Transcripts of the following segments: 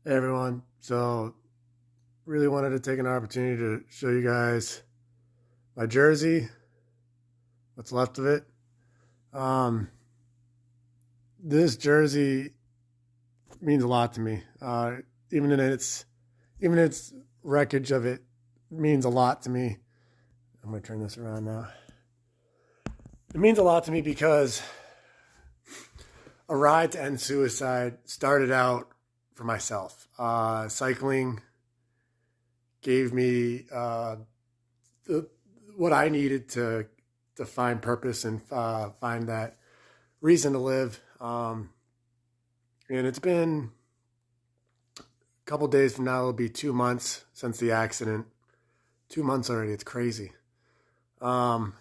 Hey everyone. So, really wanted to take an opportunity to show you guys my jersey, what's left of it. Um, this jersey means a lot to me. Even in its wreckage of it means a lot to me. I'm gonna turn this around now. It means a lot to me because a ride to end suicide started out for myself. Cycling gave me the, what I needed to find purpose and find that reason to live. And it's been a couple days from now. It'll be 2 months since the accident. 2 months already. It's crazy. Um,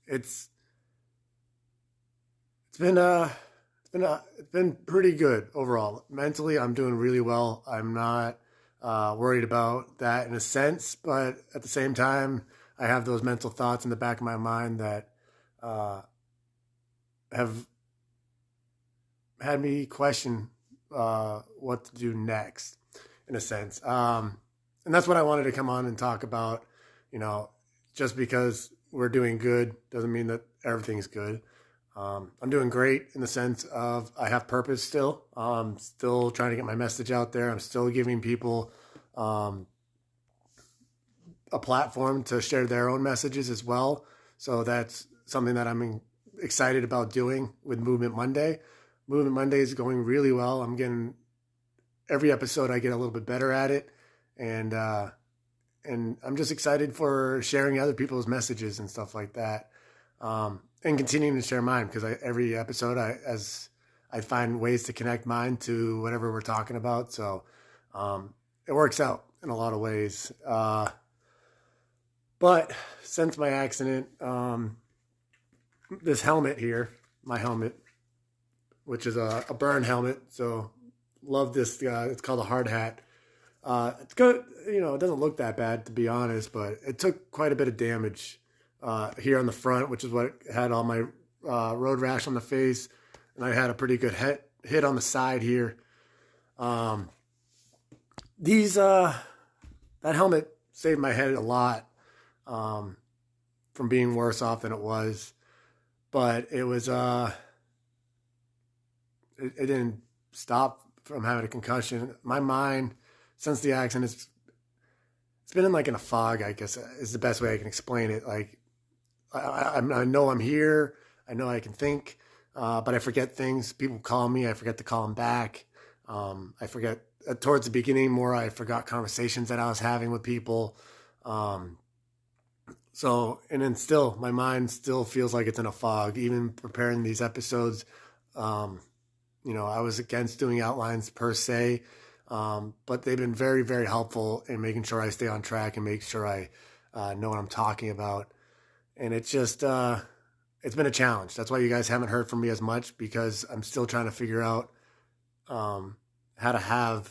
it's it's been pretty good overall. Mentally, I'm doing really well. I'm not worried about that in a sense, but at the same time, I have those mental thoughts in the back of my mind that uh, have had me question what to do next, in a sense. And that's what I wanted to come on and talk about. You know, just because we're doing good doesn't mean that everything's good. I'm doing great in the sense of I have purpose still. Still trying to get my message out there. I'm still giving people um, a platform to share their own messages as well. So that's something that I'm excited about doing with Movement Monday. Movement Monday is going really well. I'm getting every episode I get a little bit better at it, and I'm just excited for sharing other people's messages and stuff like that, and continuing to share mine because every episode as I find ways to connect mine to whatever we're talking about. So it works out in a lot of ways. But since my accident, this helmet here, my helmet, which is a burn helmet, so love this. It's called a hard hat. It's good. You know, it doesn't look that bad to be honest, but it took quite a bit of damage here on the front, which is what had all my road rash on the face, and I had a pretty good hit on the side here. Um, these that helmet saved my head a lot um, from being worse off than it was, but it didn't stop from having a concussion. My mind since the accident it's been in like in a fog, I guess is the best way I can explain it. Like I know I'm here. I know I can think, but I forget things. People call me. I forget to call them back. I forget towards the beginning more. I forgot conversations that I was having with people. Um, and then still, my mind still feels like it's in a fog. Even preparing these episodes, um, I was against doing outlines per se, but they've been very, very helpful in making sure I stay on track and make sure I know what I'm talking about. And it's been a challenge. That's why you guys haven't heard from me as much because I'm still trying to figure out how to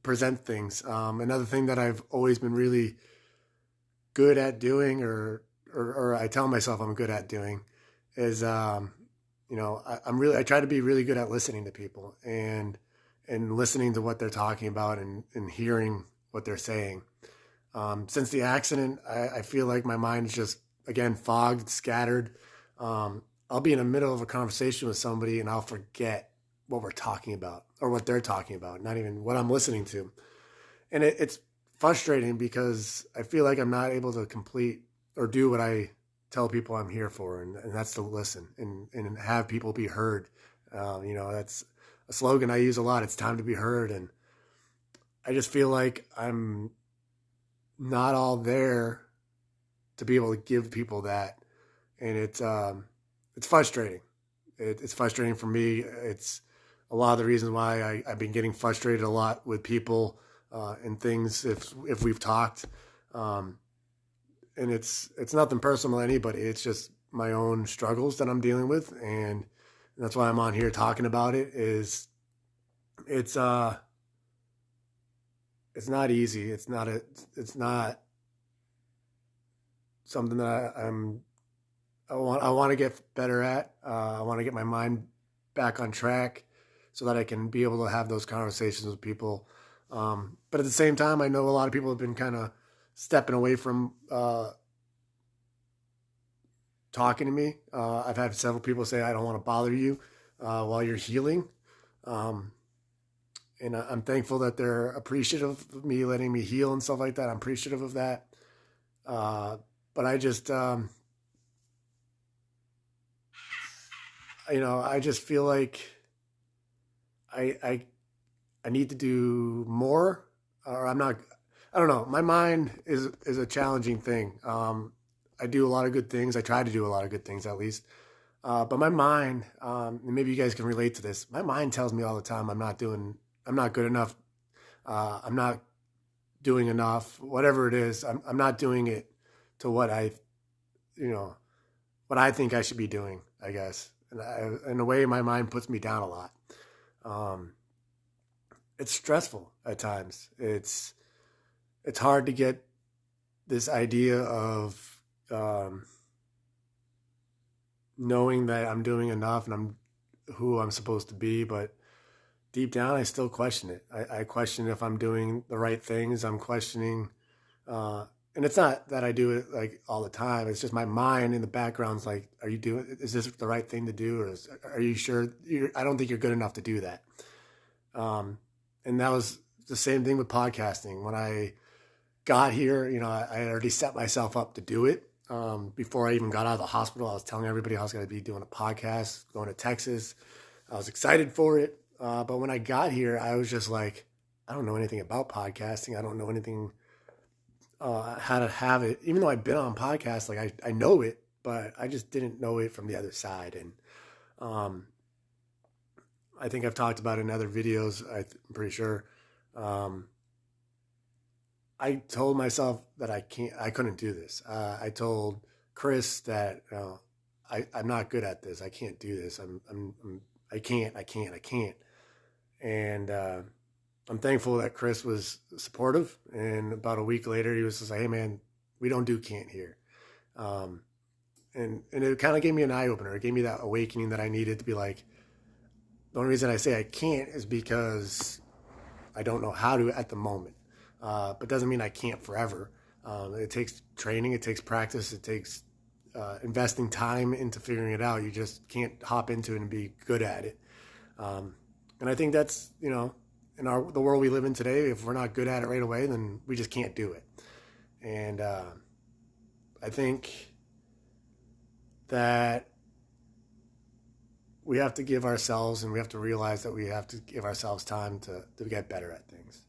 present things. Another thing that I've always been really good at doing, or I tell myself I'm good at doing, is I try to be really good at listening to people and listening to what they're talking about and hearing what they're saying. Since the accident, I feel like my mind is just again fogged, scattered. I'll be in the middle of a conversation with somebody and I'll forget what we're talking about or what they're talking about, not even what I'm listening to. And it's frustrating because I feel like I'm not able to complete or do what I tell people I'm here for, and that's to listen and have people be heard. That's a slogan I use a lot. It's time to be heard, and I just feel like I'm not all there to be able to give people that, and it's frustrating. It's frustrating for me. It's a lot of the reasons why I've been getting frustrated a lot with people and things if we've talked. And it's nothing personal to anybody. It's just my own struggles that I'm dealing with, and that's why I'm on here talking about it. It's it's not easy. It's not something that I want to get better at. I want to get my mind back on track so that I can be able to have those conversations with people. But at the same time, I know a lot of people have been kind of stepping away from talking to me. I've had several people say, I don't want to bother you while you're healing. And I'm thankful that they're appreciative of me letting me heal and stuff like that. I'm appreciative of that. But I just, I just feel like I need to do more, or I don't know. My mind is a challenging thing. I do a lot of good things. I try to do a lot of good things at least. But my mind, and maybe you guys can relate to this. My mind tells me all the time I'm not good enough. I'm not doing enough. Whatever it is, I'm not doing it to what I think I should be doing, I guess. And in a way, my mind puts me down a lot. It's stressful at times. It's hard to get this idea of knowing that I'm doing enough and I'm who I'm supposed to be, but deep down, I still question it. I question if I'm doing the right things. I'm questioning, and it's not that I do it like all the time. It's just my mind in the background's like, is this the right thing to do? Or are you sure? I don't think you're good enough to do that. And that was the same thing with podcasting. When I got here, I had already set myself up to do it. Before I even got out of the hospital, I was telling everybody I was going to be doing a podcast, going to Texas. I was excited for it. But when I got here, I was just like, I don't know anything about podcasting. I don't know anything how to have it. Even though I've been on podcasts, like I know it, but I just didn't know it from the other side. And I think I've talked about it in other videos. I'm pretty sure. I told myself that I couldn't do this. I told Chris that I'm not good at this. I can't do this. I can't. And I'm thankful that Chris was supportive. And about a week later, he was just like, "Hey man, we don't do can't here." And it kind of gave me an eye opener. It gave me that awakening that I needed to be like, the only reason I say I can't is because I don't know how to at the moment. But doesn't mean I can't forever. It takes training, it takes practice, it takes investing time into figuring it out. You just can't hop into it and be good at it. And I think that's, in the world we live in today, if we're not good at it right away, then we just can't do it. And I think that we have to give ourselves, and we have to realize that we have to give ourselves time to get better at things.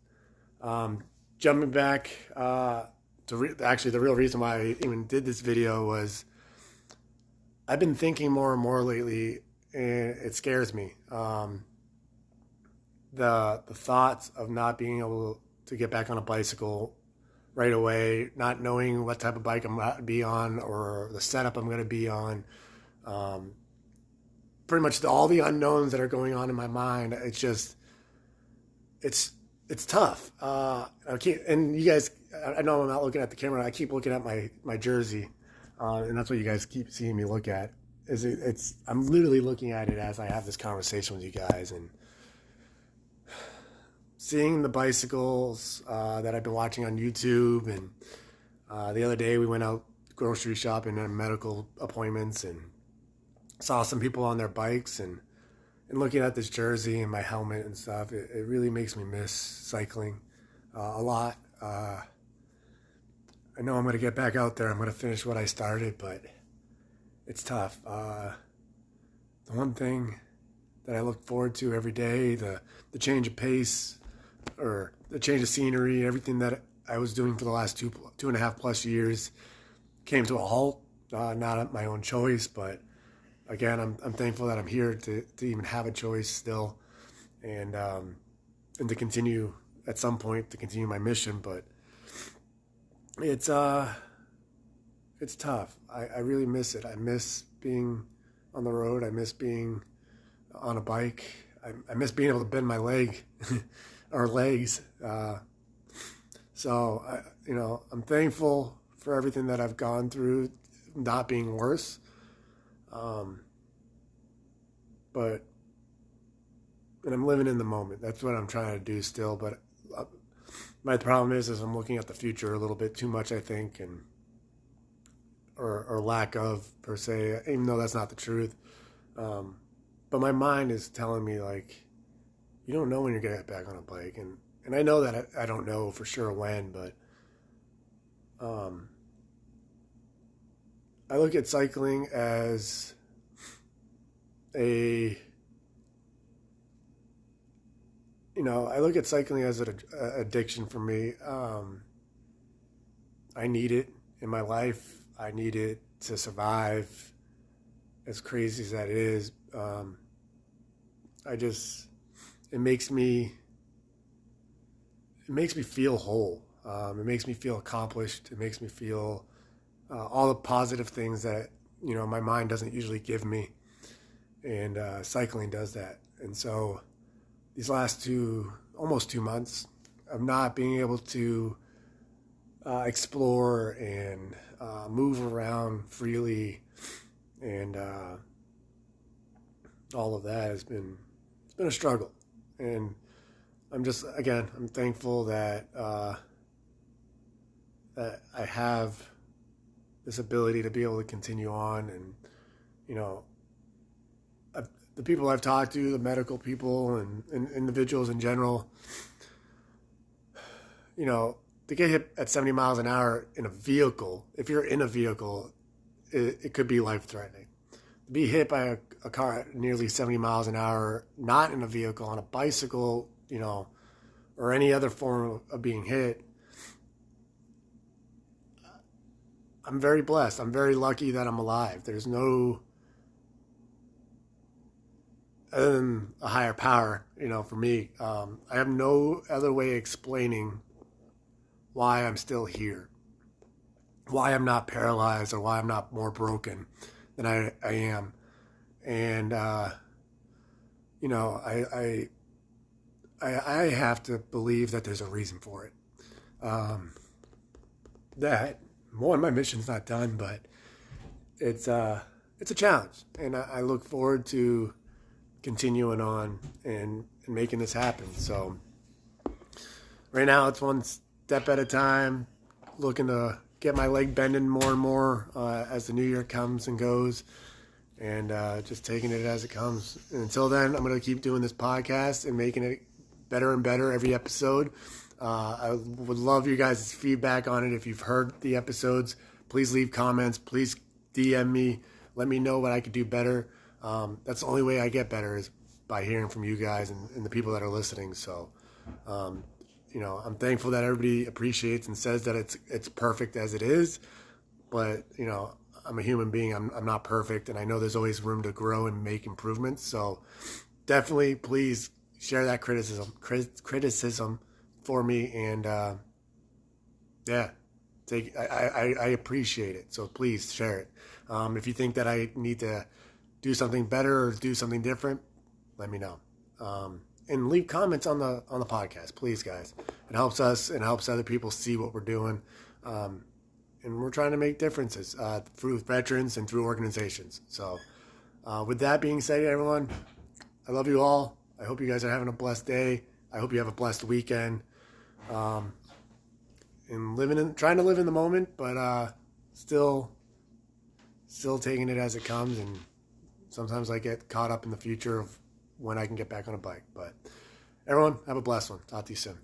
Jumping back actually the real reason why I even did this video was I've been thinking more and more lately, and it scares me. The thoughts of not being able to get back on a bicycle right away, not knowing what type of bike I'm going to be on or the setup I'm going to be on. Pretty much all the unknowns that are going on in my mind. It's just, it's tough. And you guys, I know I'm not looking at the camera. I keep looking at my jersey, and that's what you guys keep seeing me look at. I'm literally looking at it as I have this conversation with you guys, and seeing the bicycles that I've been watching on YouTube. And the other day we went out grocery shopping and medical appointments, and saw some people on their bikes, and looking at this jersey and my helmet and stuff, it really makes me miss cycling a lot. I know I'm going to get back out there. I'm going to finish what I started, but it's tough. The one thing that I look forward to every day, the change of pace or the change of scenery, everything that I was doing for the last 2.5 plus years came to a halt, not at my own choice, but again, I'm thankful that I'm here to even have a choice still, and to continue at some point to continue my mission. But it's tough. I really miss it. I miss being on the road. I miss being on a bike. I miss being able to bend my leg or legs. So I'm thankful for everything that I've gone through, not being worse. But and I'm living in the moment. That's what I'm trying to do still. But my problem is I'm looking at the future a little bit too much, I think, and or lack of per se, even though that's not the truth. But my mind is telling me like, you don't know when you're gonna get back on a bike, and I know that I don't know for sure when, but I look at cycling as I look at cycling as an addiction for me. I need it in my life. I need it to survive. As crazy as that is, it makes me feel whole. It makes me feel accomplished. It makes me feel all the positive things that my mind doesn't usually give me, and cycling does that. And so these last almost 2 months of not being able to explore and move around freely, and all of that it's been a struggle. And I'm thankful that that I have this ability to be able to continue on. And the people I've talked to, the medical people and individuals in general, to get hit at 70 miles an hour in a vehicle, if you're in a vehicle, it could be life-threatening. To be hit by a car at nearly 70 miles an hour, not in a vehicle, on a bicycle, or any other form of being hit, I'm very blessed. I'm very lucky that I'm alive. There's no, other than a higher power, for me, I have no other way of explaining why I'm still here, why I'm not paralyzed, or why I'm not more broken than I am. And, I have to believe that there's a reason for it. My mission's not done, but it's a challenge. And I look forward to continuing on and making this happen. So right now it's one step at a time, looking to get my leg bending more and more as the new year comes and goes, and just taking it as it comes. And until then, I'm going to keep doing this podcast and making it better and better every episode. I would love your guys' feedback on it. If you've heard the episodes, please leave comments. Please DM me. Let me know what I could do better. That's the only way I get better, is by hearing from you guys and the people that are listening. So, I'm thankful that everybody appreciates and says that it's perfect as it is. But, I'm a human being. I'm not perfect, and I know there's always room to grow and make improvements. So definitely please share that criticism for me. And, I appreciate it. So please share it. If you think that I need to do something better or do something different, let me know. And leave comments on the podcast, please, guys. It helps us and helps other people see what we're doing. And we're trying to make differences through veterans and through organizations. So with that being said, everyone, I love you all. I hope you guys are having a blessed day. I hope you have a blessed weekend. And trying to live in the moment, but still taking it as it comes. And sometimes I get caught up in the future of when I can get back on a bike. But everyone, have a blessed one. Talk to you soon.